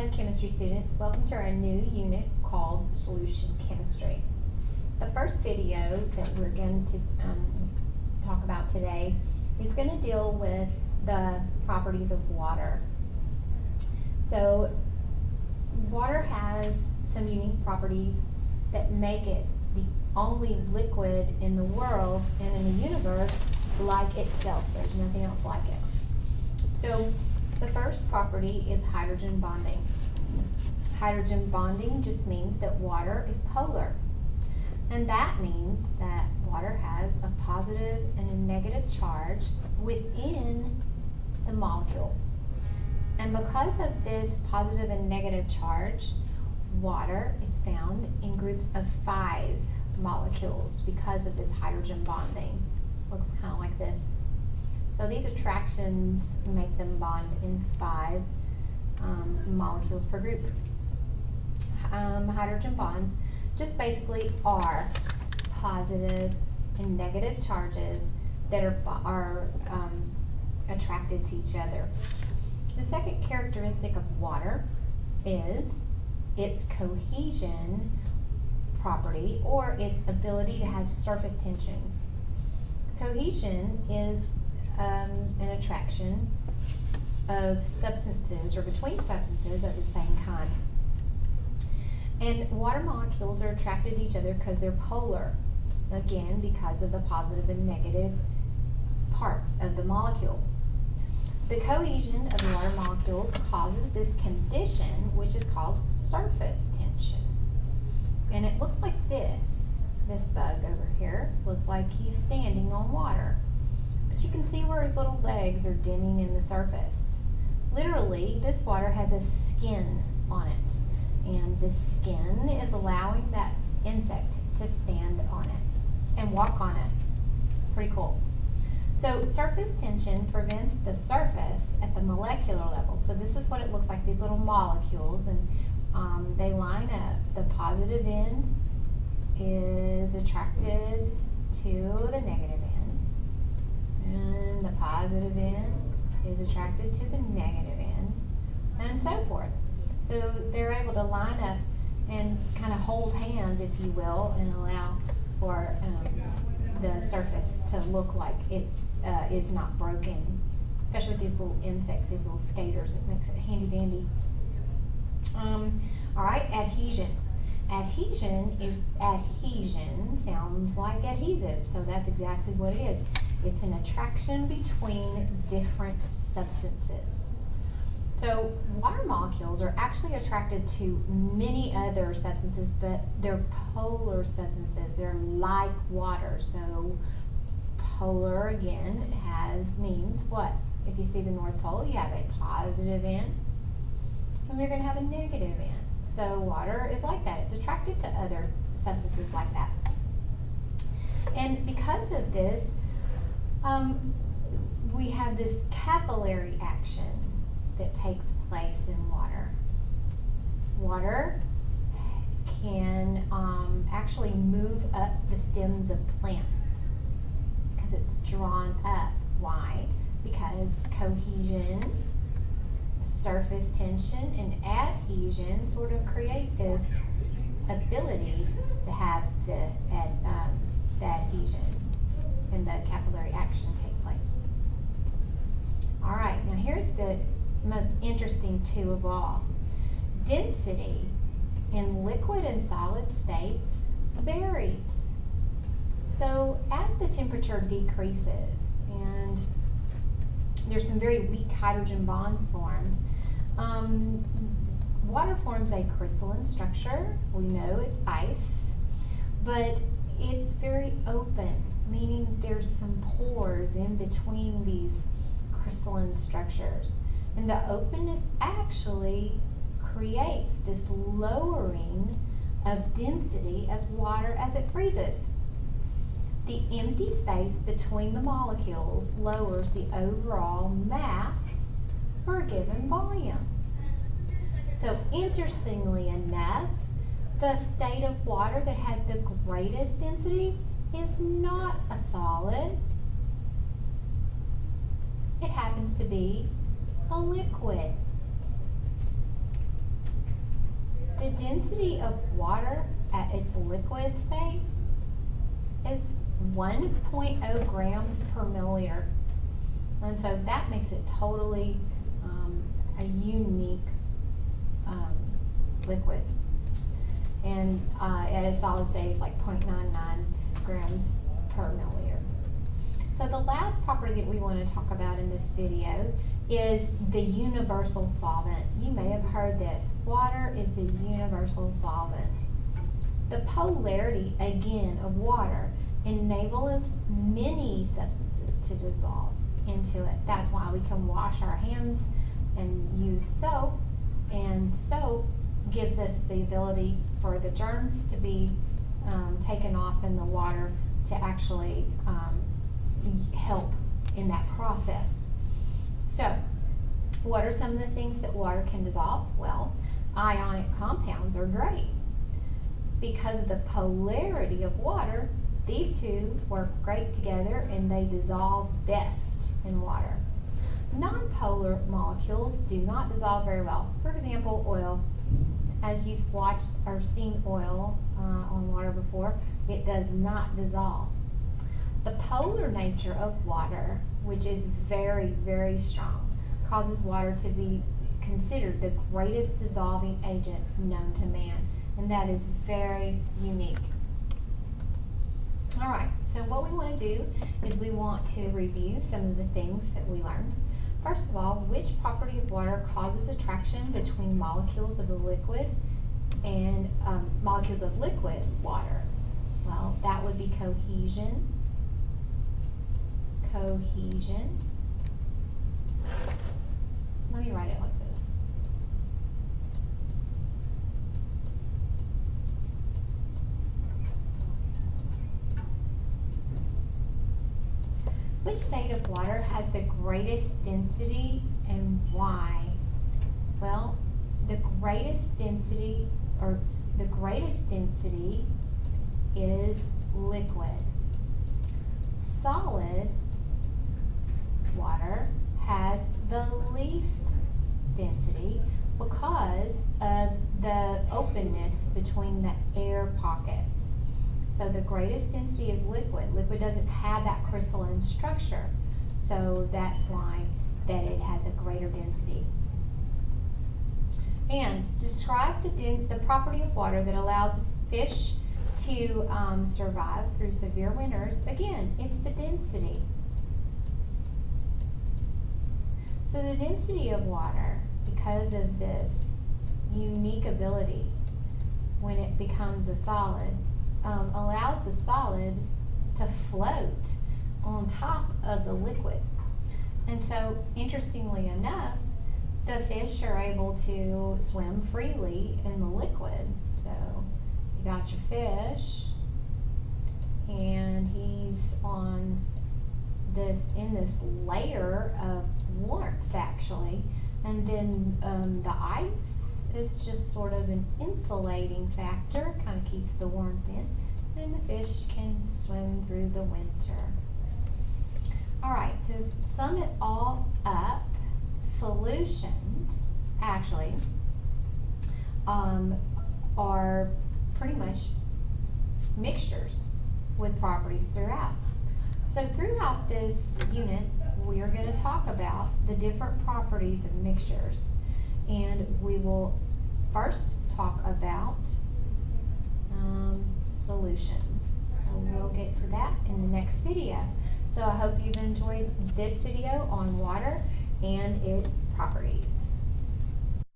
Hello chemistry students, welcome to our new unit called Solution Chemistry. The first video that we're going to talk about today is going to deal with the properties of water. So water has some unique properties that make it the only liquid in the world and in the universe like itself. There's nothing else like it. So the first property is hydrogen bonding. Hydrogen bonding just means that water is polar. And that means that water has a positive and a negative charge within the molecule. And because of this positive and negative charge, water is found in groups of 5 molecules because of this hydrogen bonding. Looks kind of like this. So these attractions make them bond in 5 molecules per group. Hydrogen bonds just basically are positive and negative charges that are attracted to each other. The second characteristic of water is its cohesion property, or its ability to have surface tension. Cohesion is an attraction of substances or between substances of the same kind. And water molecules are attracted to each other because they're polar, again because of the positive and negative parts of the molecule. The cohesion of the water molecules causes this condition which is called surface tension. And it looks like this. This bug over here looks like he's standing on water. But you can see where his little legs are denting in the surface. Literally, this water has a skin on it. And the skin is allowing that insect to stand on it and walk on it. Pretty cool. So surface tension prevents the surface at the molecular level. So this is what it looks like, these little molecules, and they line up. The positive end is attracted to the negative end, and the positive end is attracted to the negative end, and so forth. So they're able to line up and kind of hold hands, if you will, and allow for the surface to look like it is not broken, especially with these little insects, these little skaters. It makes it handy dandy. All right, adhesion. Adhesion sounds like adhesive, so that's exactly what it is. It's an attraction between different substances. So water molecules are actually attracted to many other substances, but they're polar substances. They're like water. So polar, again, means what? If you see the North Pole, you have a positive end, and you're going to have a negative end. So water is like that. It's attracted to other substances like that. And because of this, we have this capillary action that takes place in water. Water can actually move up the stems of plants because it's drawn up. Why? Because cohesion, surface tension, and adhesion sort of create this ability to have the adhesion and the capillary action take place. All right, now here's the most interesting two of all. Density in liquid and solid states varies. So as the temperature decreases and there's some very weak hydrogen bonds formed, water forms a crystalline structure. We know it's ice, but it's very open, meaning there's some pores in between these crystalline structures. And the openness actually creates this lowering of density as it freezes. The empty space between the molecules lowers the overall mass for a given volume. So interestingly enough, the state of water that has the greatest density is not a solid. It happens to be a liquid. The density of water at its liquid state is 1.0 grams per milliliter. And so that makes it totally a unique liquid. And at a solid state, it's like 0.99 grams per milliliter. So the last property that we want to talk about in this video is the universal solvent. You may have heard this. Water is the universal solvent. The polarity, again, of water enables many substances to dissolve into it. That's why we can wash our hands and use soap, and soap gives us the ability for the germs to be taken off in the water to actually help in that process. So, what are some of the things that water can dissolve? Well, ionic compounds are great. Because of the polarity of water, these two work great together and they dissolve best in water. Nonpolar molecules do not dissolve very well. For example, oil. As you've watched or seen oil on water before, it does not dissolve. The polar nature of water, which is very, very strong, causes water to be considered the greatest dissolving agent known to man, and that is very unique. All right, so what we want to do is we want to review some of the things that we learned. First of all, which property of water causes attraction between molecules of the liquid and molecules of liquid water? Well, that would be cohesion. Cohesion. Let me write it like this. Which state of water has the greatest density and why? Well, the greatest density is liquid. Solid water has the least density because of the openness between the air pockets. So the greatest density is liquid. Liquid doesn't have that crystalline structure, so that's why that it has a greater density. And describe the property of water that allows fish to survive through severe winters. Again, it's the density. So the density of water, because of this unique ability when it becomes a solid, allows the solid to float on top of the liquid. And so, interestingly enough, the fish are able to swim freely in the liquid. So, you got your fish, and he's on in this layer of warmth, actually, and then the ice is just sort of an insulating factor, kind of keeps the warmth in, and the fish can swim through the winter. All right, to sum it all up, solutions actually are pretty much mixtures with properties throughout. So throughout this unit, we are going to talk about the different properties of mixtures. And we will first talk about solutions. So we'll get to that in the next video. So I hope you've enjoyed this video on water and its properties.